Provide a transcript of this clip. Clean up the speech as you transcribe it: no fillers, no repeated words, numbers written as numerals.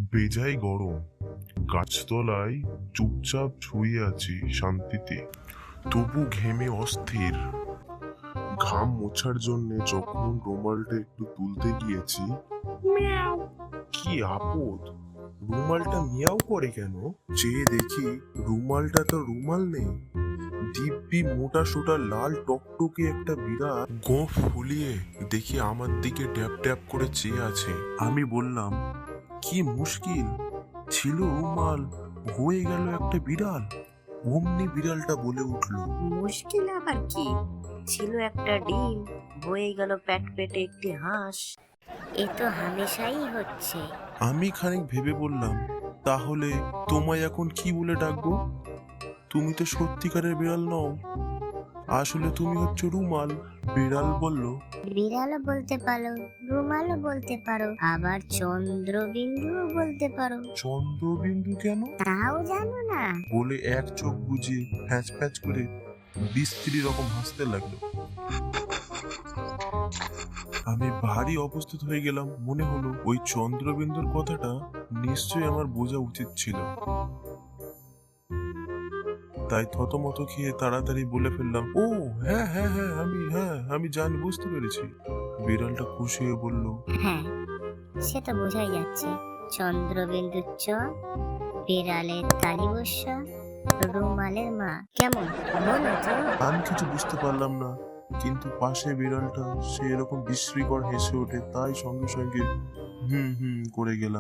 বেজায় গরম, গাছতলায় চুপচাপ শুয়ে আছি শান্তিতে, তবু ঘেমে অস্থির। ঘাম মোছার জন্য যখন রুমালটা একটু তুলতে গিয়েছি, মিয়াও, কি আপদ! রুমালটা মিয়াও করে কেন? চেয়ে দেখি রুমালটা তো রুমাল নেই, দিব্যি মোটা সোটা লাল টকটকে একটা বিড়াল গোঁফ ফুলিয়ে দেখি আমার দিকে ট্যাপ ট্যাপ করে চেয়ে আছে। আমি বললাম, কি মুশকিল, ছিল রুমাল, হয়ে গেল একটা বিড়াল। অমনি বিড়ালটা বলে উঠল, মুশকিল আবার কি, ছিল একটা ডিম, হয়ে গেল পেট পেটে একটি হাঁস। এ তো হামেশাই হচ্ছে। আমি খানিক ভেবে বললাম, তাহলে তোমায় এখন কি বলে ডাকবো? তুমি তো সত্যিকারের বিড়াল নও, আসলে তুমি হচ্ছে রুমাল। বিড়াল বলল, বিড়ালও বলতে পারো, রুমালও বলতে পারো, আবার চন্দ্রবিন্দুও বলতে পারো। চন্দ্রবিন্দু কেন? তাও জানো না? বলে এক চোখ বুজিয়ে ফ্যাঁচ ফ্যাঁচ করে বিশ্রী রকম হাসতে লাগলো। আমি ভারী অপ্রস্তুত হয়ে গেলাম। মনে হলো ওই চন্দ্রবিন্দুর কথাটা নিশ্চয়ই আমার বোঝা উচিত ছিল। তাই থতমত খেয়ে তাড়াতাড়ি বলে ফেললাম, ও হ্যাঁ হ্যাঁ হ্যাঁ, আমি জানি, বুঝতে পেরেছি। বিড়ালটা খুশি হয়ে বলল, হ্যাঁ, সে তো বোঝাই যাচ্ছে। চন্দ্রবিন্দুর চ, বিড়ালের তালিবস্য, রুমালের মা। কেমন বলো তো? আমি কিছু বুঝতে পারলাম না, কিন্তু পাশে বিড়ালটা সে এরকম বিস্ময়কর হেসে ওঠে, তাই সঙ্গে সঙ্গে হুম হুম করে গেলাম।